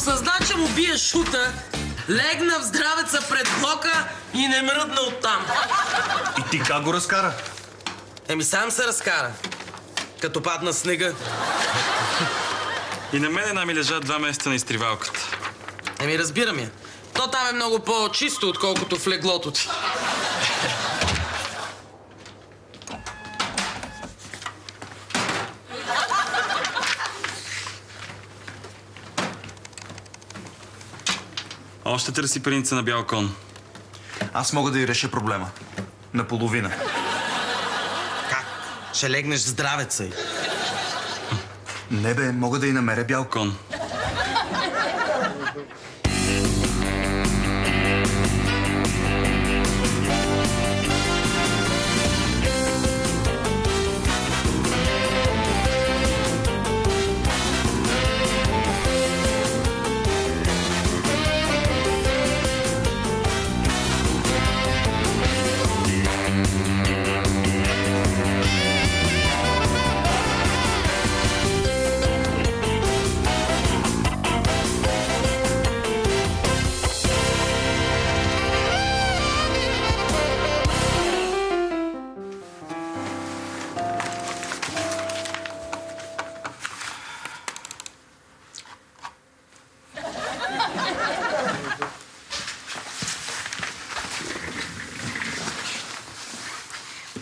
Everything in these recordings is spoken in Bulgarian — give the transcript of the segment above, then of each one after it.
осъзна, че му бие шута, легна в здравеца пред блока и не мръдна оттам. И ти как го разкара? Еми сам се разкара, като падна снега. И на мене ми лежат 2 месеца на изтривалката. Еми разбирам я. То там е много по-чисто, отколкото в леглото ти. Още търси принца на бял кон. Аз мога да й реша проблема. Наполовина. Как? Ще легнеш в здравеца й. Не бе, мога да й намеря бял кон.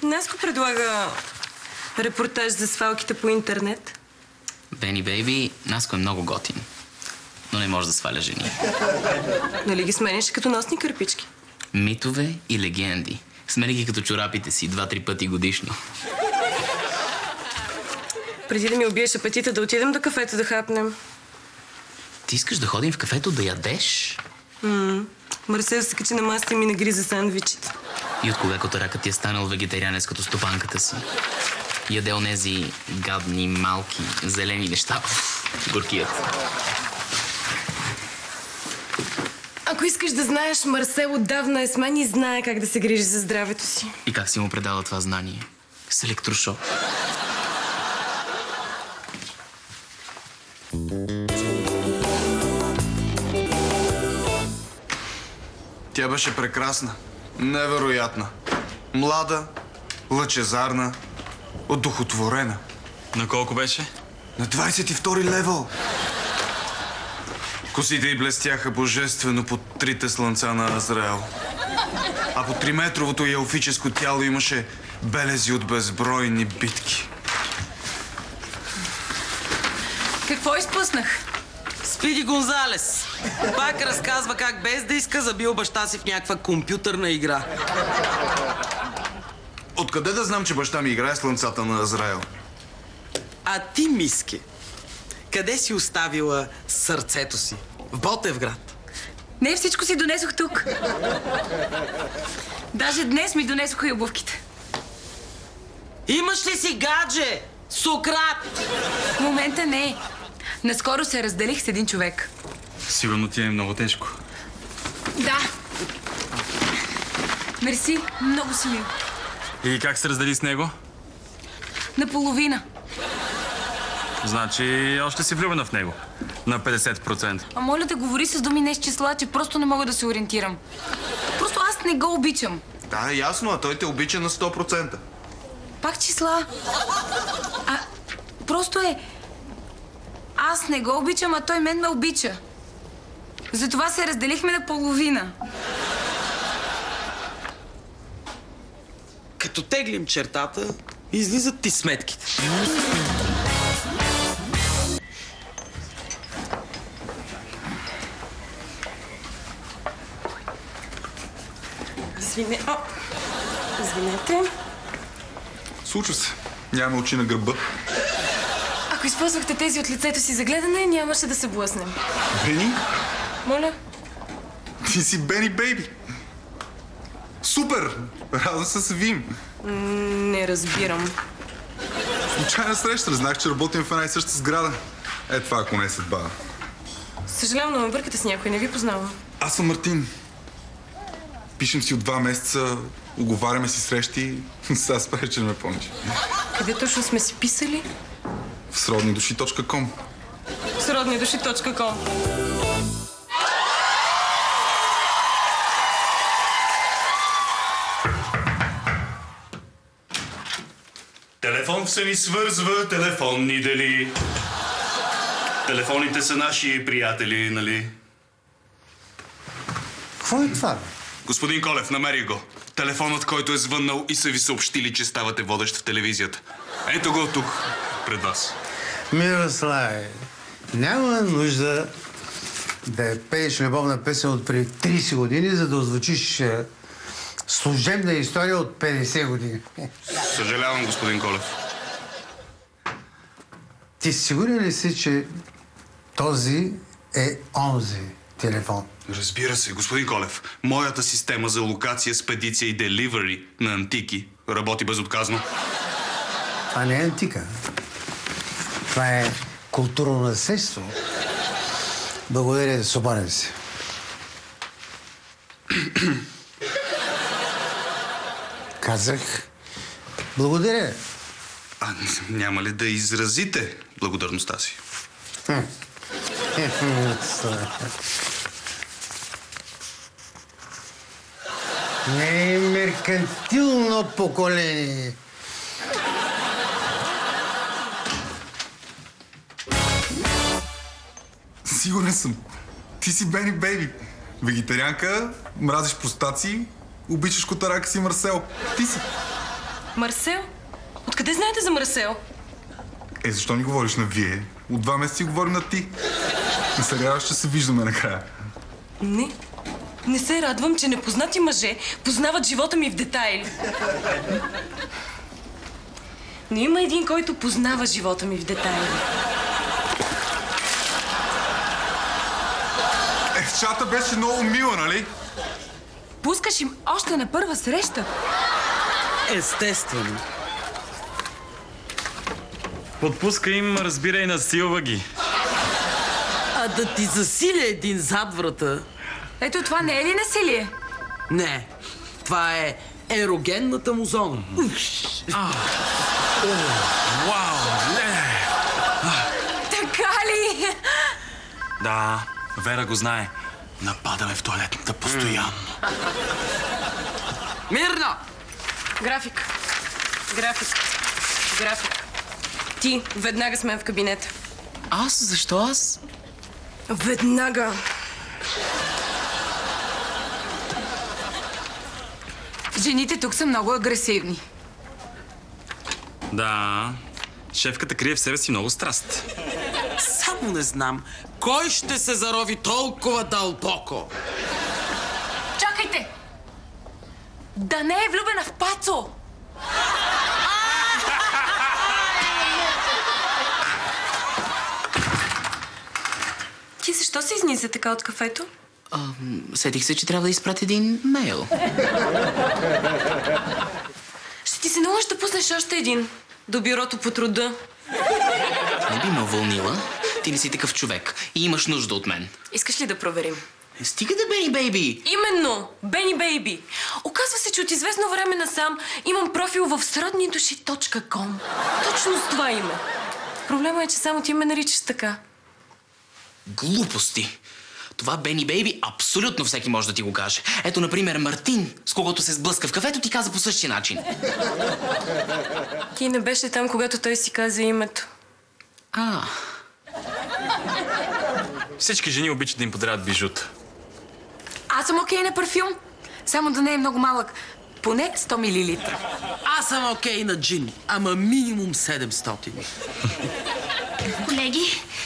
Наско предлага репортаж за свалките по интернет. Бени Бейби, Наско е много готин, но не може да сваля жени. Нали ги сменяше като носни кърпички? Митове и легенди. Смени ги като чорапите си 2-3 пъти годишно. Преди да ми убиеш апетита, да отидем до кафето да хапнем. Ти искаш да ходим в кафето да ядеш? Марсел се качи на масата и ми нагриза сандвичите. И от кога котаракът ти е станал вегетарианец като стопанката си? Яде онези гадни, малки, зелени неща. Горкият. Ако искаш да знаеш, Марсел отдавна е с мен и знае как да се грижи за здравето си. И как си му предала това знание? С електрошок. Тя беше прекрасна, невероятна, млада, лъчезарна, одухотворена. На колко беше? На 22-ри левел. Косите й блестяха божествено под 3 слънца на Азраел. А по 3-метровото й елфическо тяло имаше белези от безбройни битки. Какво изпуснах? Спиди Гонзалес. Пак разказва как без да иска забил баща си в някаква компютърна игра. Откъде да знам, че баща ми играе слънцата на Азраел? А ти, Миске, къде си оставила сърцето си? В Ботевград. Не, всичко си донесох тук. Даже днес ми донесоха и обувките. Имаш ли си гадже? Сократ! В момента не. Наскоро се разделих с един човек. Сигурно ти е много тежко. Да. Мерси, много си мил. И как се раздели с него? Наполовина. Значи още си влюбена в него. На 50%. А моля да говори с думи не с числа, че просто не мога да се ориентирам. Просто аз не го обичам. Да, ясно, а той те обича на 100%. Пак числа. Просто е... Аз не го обичам, а той мен ме обича. Затова се разделихме наполовина. Като теглим чертата, излизат ти сметките. Извинете. Случва се. Нямаме очи на гърба. Ако използвахте тези от лицето си за гледане, нямаше да се блъснем. Бени? Моля? Ти си Бени Бейби. Супер! Радвам се се видим. Не разбирам. Случайна среща. Знах, че работим в една и съща сграда. Е, това ако не е съдба. Съжалявам, но ме бъркате с някой. Не ви познавам. Аз съм Мартин. Пишем си от 2 месеца, уговаряме си срещи. Сега спреш, че не ме помниш. Къде точно сме си писали? В сроднидуши.com. Сроднидуши.com. Телефон се ни свързва, телефон ни дели. Телефоните са наши приятели, нали? Какво е това, бе? Господин Колев, намери го. Телефонът, който е звъннал и са ви съобщили, че ставате водещ в телевизията. Ето го тук, пред вас. Мирославе, няма нужда да пееш любовна песен от преди 30 години, за да озвучиш служебна история от 50 години. Съжалявам, господин Колев. Ти сигурен ли си, че този е онзи телефон? Разбира се, господин Колев. Моята система за локация, спедиция и деливери на антики работи безотказно. Това не е антика. Това е културно наследство. Благодаря, соборен си. Казах, благодаря. А няма ли да изразите благодарността си? Не е меркантилно поколение. Сигурен съм. Ти си Бени Бейби. Вегетарианка, мразиш простаци, обичаш котарака си Марсел. Ти си. Марсел? Откъде знаете за Марсел? Защо ни говориш на вие? От 2 месеца си говорим на ти. Не се радваш, че се виждаме накрая. Не се радвам, че непознати мъже познават живота ми в детайли. Но има един, който познава живота ми в детайли. Чата беше много мила, нали? Пускаш им още на първа среща. Естествено. Подпуска им, разбира и насилва ги. А да ти засиля един зад врата? Ето това не е ли насилие? Не. Това е ерогенната му зона. Вау! Така ли? Да, Вера го знае. Нападаме в тоалетната постоянно. Мирно! График. Ти, веднага с мен в кабинета. Аз? Защо аз? Веднага. Жените тук са много агресивни. Да, шефката крие в себе си много страст. Само не знам, кой ще се зарови толкова дълбоко? Чакайте! Да не е влюбена в Пацо! Ти защо се изниза така от кафето? Сетих се, че трябва да изпратя един мейл. Ще ти се наложи да пуснеш още един до бюрото по труда. Не би ме уволнила. Ти не си такъв човек и имаш нужда от мен. Искаш ли да проверим? Стига да Бени Бейби! Именно! Бени Бейби! Оказва се, че от известно време насам имам профил в сроднидуши.com. Точно с това име. Проблема е, че само ти ме наричаш така. Глупости! Това Бени Бейби абсолютно всеки може да ти го каже. Ето, например, Мартин, с когото се сблъска в кафето, ти каза по същия начин. Ти не беше там, когато той си каза името. Всички жени обичат да им подаряват бижута. Аз съм окей на парфюм. Само да не е много малък. Поне 100 мл. Аз съм окей на джин, ама минимум 700.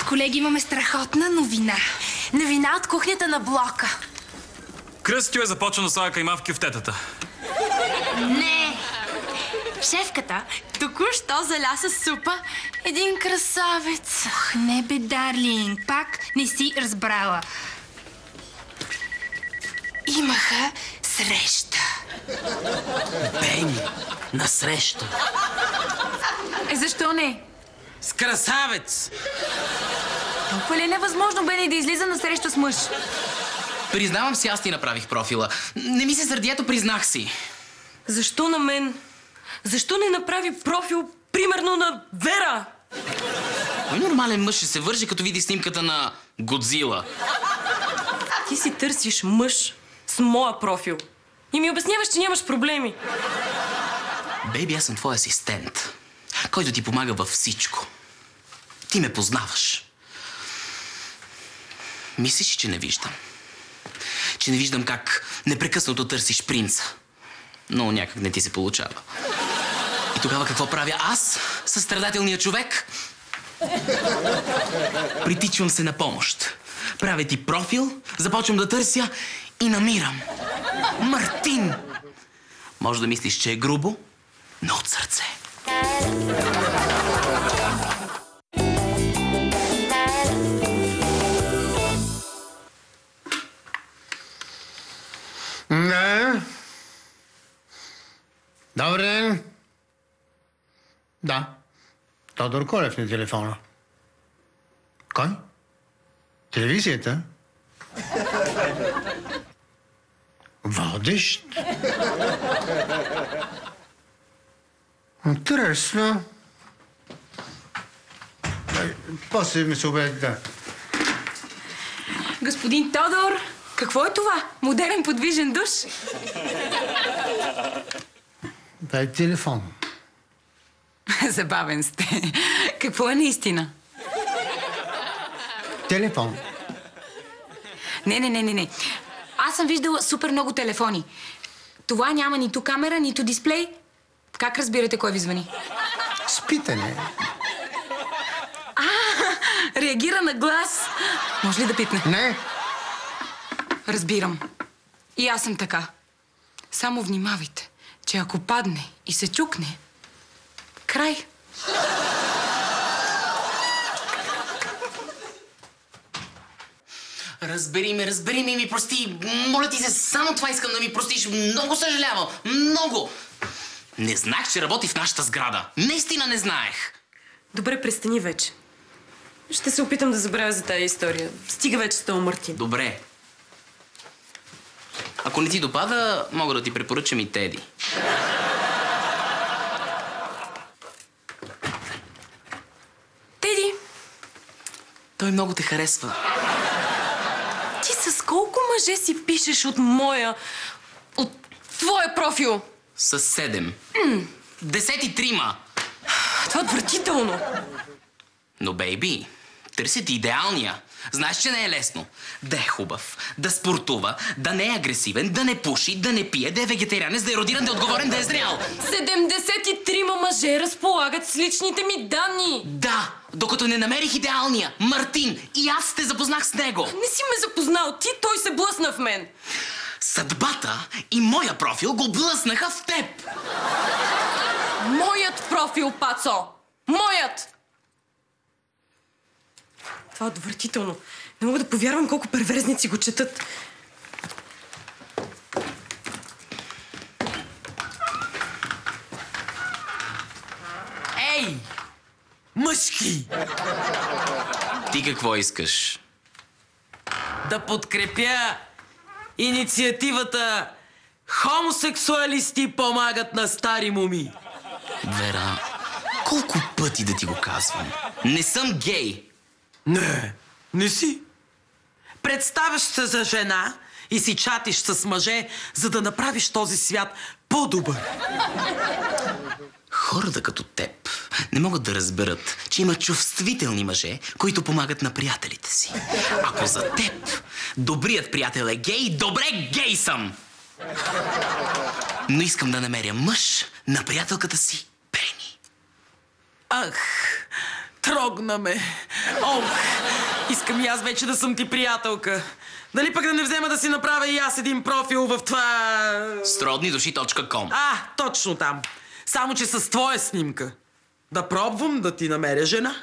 Колеги, имаме страхотна новина. Новина от кухнята на блока. Кръстю е започна да слага каймавки в тетата. Не! Шефката току-що заля с супа един красавец. Ох, не бе, Дарлинг, пак не си разбрала. Имаха среща. Бени, на среща. Защо не? С красавец! Толкова ли е невъзможно Бени да излиза на среща с мъж? Признавам си, аз ти направих профила. Не ми се сърди, ето признах си. Защо на мен? Защо не направи профил, примерно, на Вера? Кой нормален мъж ще се вържи, като види снимката на Годзила? Ти си търсиш мъж с моя профил. И ми обясняваш, че нямаш проблеми. Бейби, аз съм твой асистент. който ти помага във всичко. Ти ме познаваш. Мислиш, че не виждам. Че не виждам как непрекъснато търсиш принца. Но някак не ти се получава. И тогава какво правя аз, състрадателният човек? Притичвам се на помощ. Правя ти профил, започвам да търся и намирам. Мартин! Може да мислиш, че е грубо, но от сърце. Да. Добър ден. Да. Тодор Колев на телефона. Кой? Телевизията? Водещ? Интересно. После ми се обеди, да. Господин Тодор, какво е това? Модерен подвижен душ? Дай телефон. Забавен сте. Какво е наистина? Телефон. Не. Аз съм виждала супер много телефони. Това няма нито камера, нито дисплей. Как разбирате кой ви звъни? С питане. Реагира на глас. Може ли да пипне? Не. Разбирам. И аз съм така. Само внимавайте, че ако падне и се чукне, край. Разбери ме и ми прости. Моля ти се, само това искам да ми простиш. Много съжалявам. Много. Не знаех, че работи в нашата сграда. Наистина не знаех. Добре, престани вече. Ще се опитам да забравя за тази история. Стига вече с този Мартин. Добре. Ако не ти допада, мога да ти препоръчам и Теди. Теди! Той много те харесва. Ти с колко мъже си пишеш от твоя профил? С 7. 10 Това е отвратително. Но, бейби, търси ти идеалния. Знаеш, че не е лесно. Да е хубав, да спортува, да не е агресивен, да не пуши, да не пие, да е вегетарианец, да е родиран, да е отговорен, да е зрял. 73 мъже разполагат с личните ми данни. Да, докато не намерих идеалния, Мартин, и аз те запознах с него. Не си ме запознал ти, той се блъсна в мен. Съдбата и моя профил го блъснаха в теб. Моят профил, Пацо! Моят! Това е отвратително. Не мога да повярвам колко перверзници го четат. Ей! Мъжки! Ти какво искаш? Да подкрепя инициативата хомосексуалисти помагат на стари моми. Вера, колко пъти да ти го казвам? Не съм гей. Не си. Представяш се за жена и си чатиш с мъже, за да направиш този свят по-добър. Хората като теб не могат да разберат, че има чувствителни мъже, които помагат на приятелите си. Ако за теб добрият приятел е гей, добре, гей съм! Но искам да намеря мъж на приятелката си, Пени. Ах, трогна ме. Ох, искам и аз вече да съм ти приятелка. Дали пък да не взема да си направя и аз един профил в това... Сроднидуши.com. Точно там. Само че с твоя снимка. Да пробвам да ти намеря жена.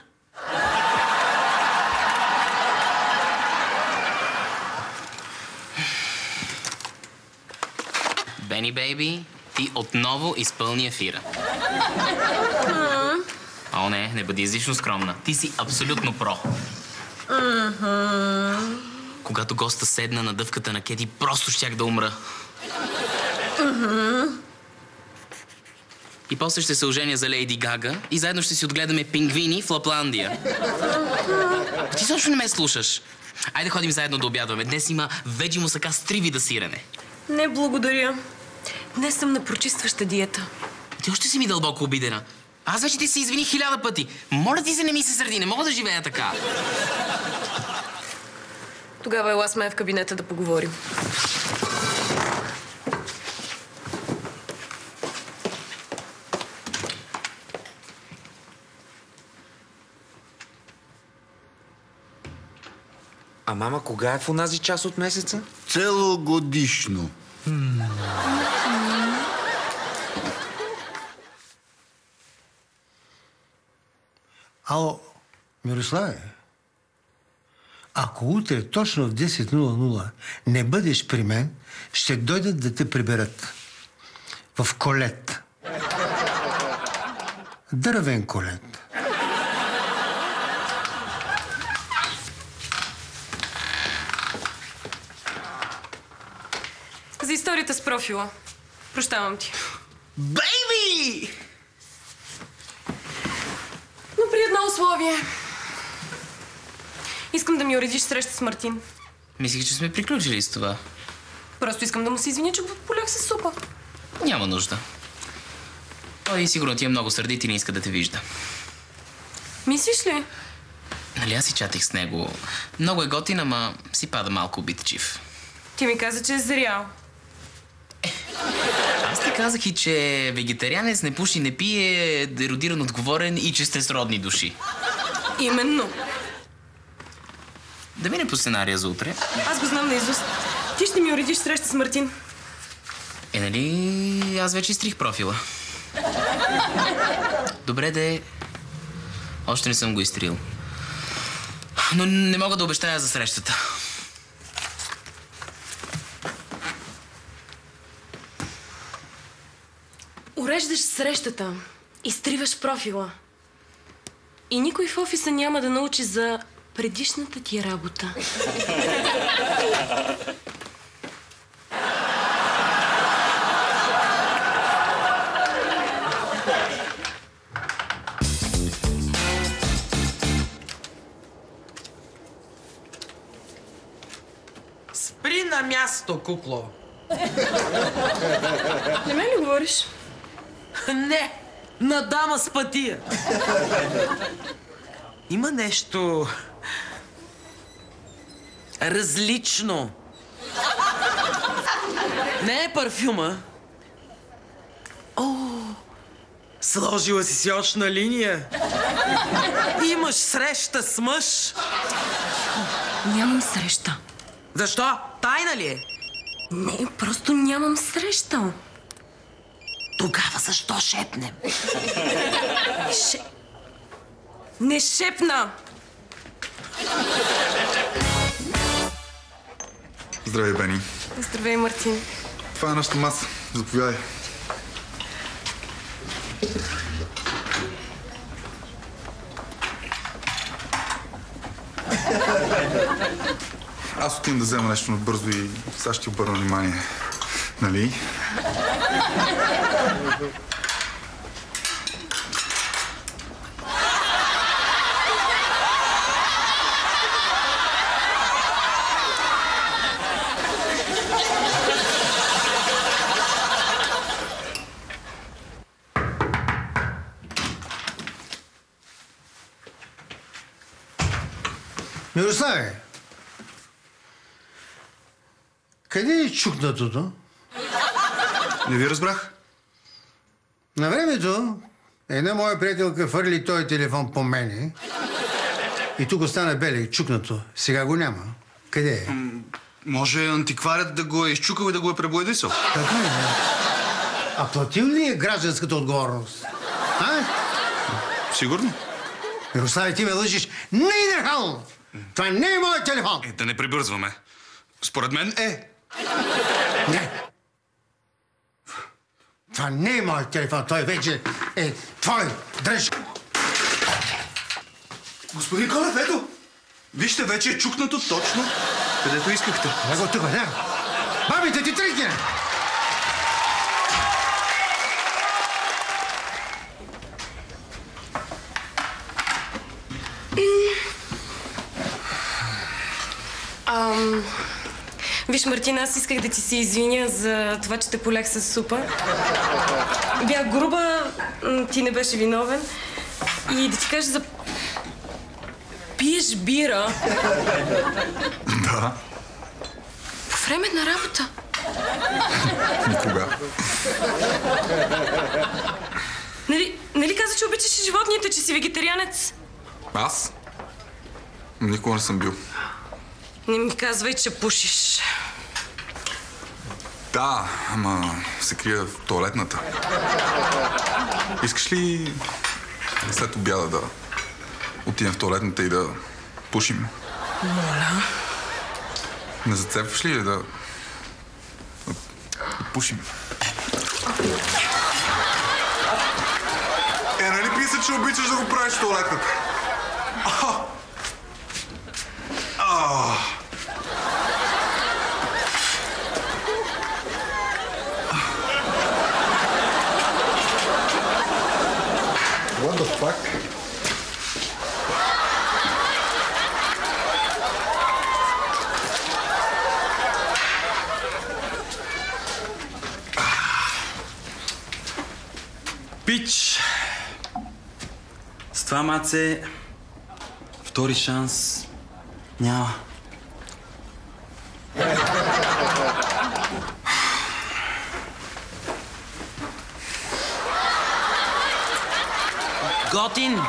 Бени, бейби, ти отново изпълни ефира. О, не бъди излишно скромна. Ти си абсолютно про. Когато госта седна на дъвката на Кети, просто щях да умра. И после ще се оженя за Лейди Гага и заедно ще си отгледаме пингвини в Лапландия. Ти също не ме слушаш. Айде ходим заедно да обядваме. Днес има веджи мусака с 3 вида сирене. Не, благодаря. Днес съм на прочистваща диета. Ти още си ми дълбоко обидена. Аз вече ти се извиних 1000 пъти. Моля ти се, не ми се сърди, не мога да живея така. Тогава ела с мен в кабинета да поговорим. А мама кога е в онази част от месеца? Целогодишно. Ало, Мирославе, ако утре точно в 10:00 не бъдеш при мен, ще дойдат да те приберат. В колет. Дървен колет. За историята с профила. Прощавам ти. Бейби! Но при едно условие. Искам да ми уредиш среща с Мартин. Мислих, че сме приключили с това. Просто искам да му се извиня, че го полях с супа. Няма нужда. Той сигурно ти е много сърдит и не иска да те вижда. Мислиш ли? Нали аз си чатих с него. Много е готин, ама си пада малко обидчив. Ти ми каза, че е зрял. Аз ти казах и, че е вегетарианец, не пуши, не пие, еродиран, отговорен и че сте сродни души. Именно. Да мине по сценария за утре. Аз го знам наизуст. Ти ще ми уредиш среща с Мартин. Нали аз вече изтрих профила. Добре де. Още не съм го изтрил. Но не мога да обещая за срещата. Уреждаш срещата. Изтриваш профила. И никой в офиса няма да научи за предишната ти работа. Спри на място, кукло. Не ме ли говориш? Не, на дама с пътия. Има нещо различно. Не е парфюма. О, сложила си очна линия. Имаш среща с мъж. Нямам среща. Защо? Тайна ли е? Не, просто нямам среща. Тогава защо шепнем? Не шепна! Здравей, Бени. Здравей, Мартин. Това е нашата маса. Заповядай. Аз отивам да взема нещо набързо и сега ще ти обърна внимание. Нали? Мирославе, къде е чукнатото? Не ви разбрах. На времето една моя приятелка фърли този телефон по мене и тук остана белег, чукнато. Сега го няма. Къде е? Може антикварят да го е изчукал и да го е пребоядисал. Така е. А платил ли е гражданската отговорност? А? Сигурно. Мирославе, ти ме лъжиш. Нейдерхал! Това не е моят телефон! Да не прибързваме. Според мен е. Не. Това не е моят телефон. Той вече е твой. Дръж. Господин Колев, ето! Вижте, вече е чукнато точно където искахте. Да го тук, да. Бабите ти тръгне! Виж, Мартин, аз исках да ти се извиня за това, че те полях с супа. Бях груба, ти не беше виновен. И да ти кажа за... Пиеш бира. Да. По време на работа. Никога. Нали каза, че обичаш животните, че си вегетарианец? Аз? Никога не съм бил. Не ми казвай, че пушиш. Да, ама се крия в тоалетната. Искаш ли след обяда да отидем в тоалетната и да пушим? Моля. Не зацепваш ли да пушим? Нали писа, че обичаш да го правиш в тоалетната? What the fuck? Пич! С това, маце, втори шанс няма. Готин!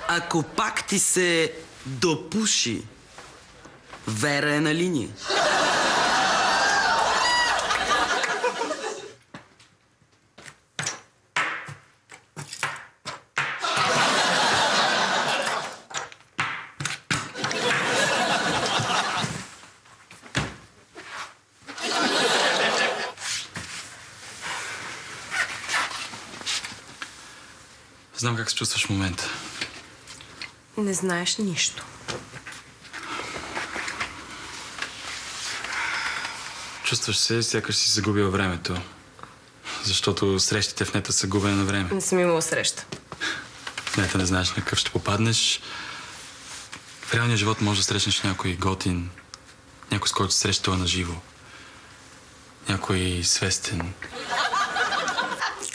Ако пак ти се допуши, Вера е на линия. Знам как се чувстваш в момента. Не знаеш нищо. Чувстваш се, сякаш си загубил времето. Защото срещите в нета са губене на време. Не съм имала среща. В нета не знаеш на какъв ще попаднеш. В реалния живот може да срещнеш някой готин, някой с който се срещала на живо. Някой свестен.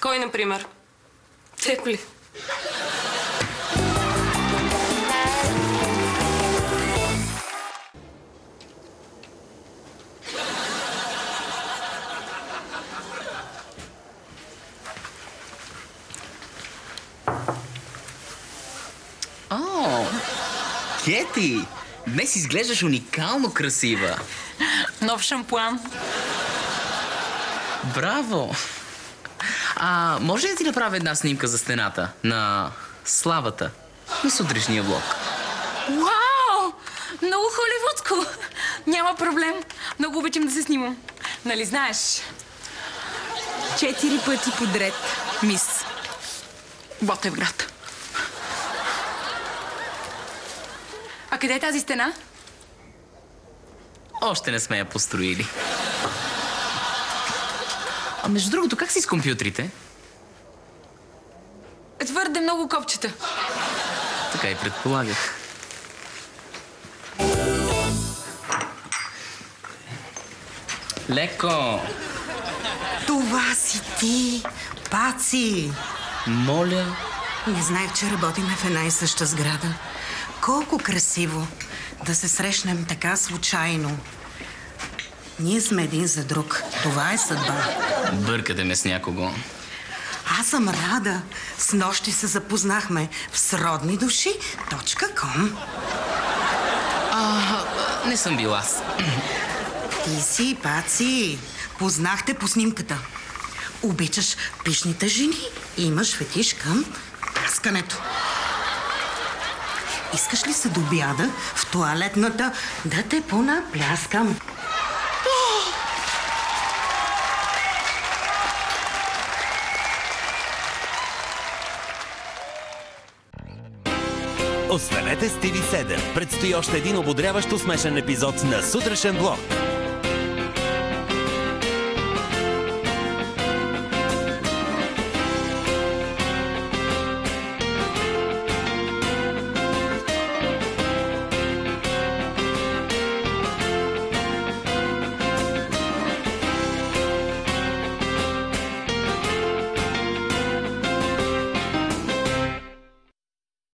Кой, например? Теко ли? О, Кети! Днес изглеждаш уникално красива. Нов шампуан. Браво! Може ли да ти направя една снимка за стената на славата на сутрешния влог? Вау! Много холивудско! Няма проблем. Много обичам да се снимам. Нали знаеш? 4 пъти подред мис Ботевград. А къде е тази стена? Още не сме я построили. А между другото, как си с компютрите? Твърде много копчета. Така и предполагах. Леко! Това си ти, Паци! Моля? Не знаех, че работим в една и съща сграда. Колко красиво да се срещнем така случайно. Ние сме един за друг. Това е съдба. Бъркате ме с някого. Аз съм рада. Снощи се запознахме в сроднидуши.com. Не съм бил аз. Ти си, Паци. Познахте по снимката. Обичаш пишните жени и имаш фетиш към паскането. Искаш ли се до обяда в тоалетната да те понапляскам? Освенете с TV7. Предстои още един ободряващо смешен епизод на Сутрешен блок.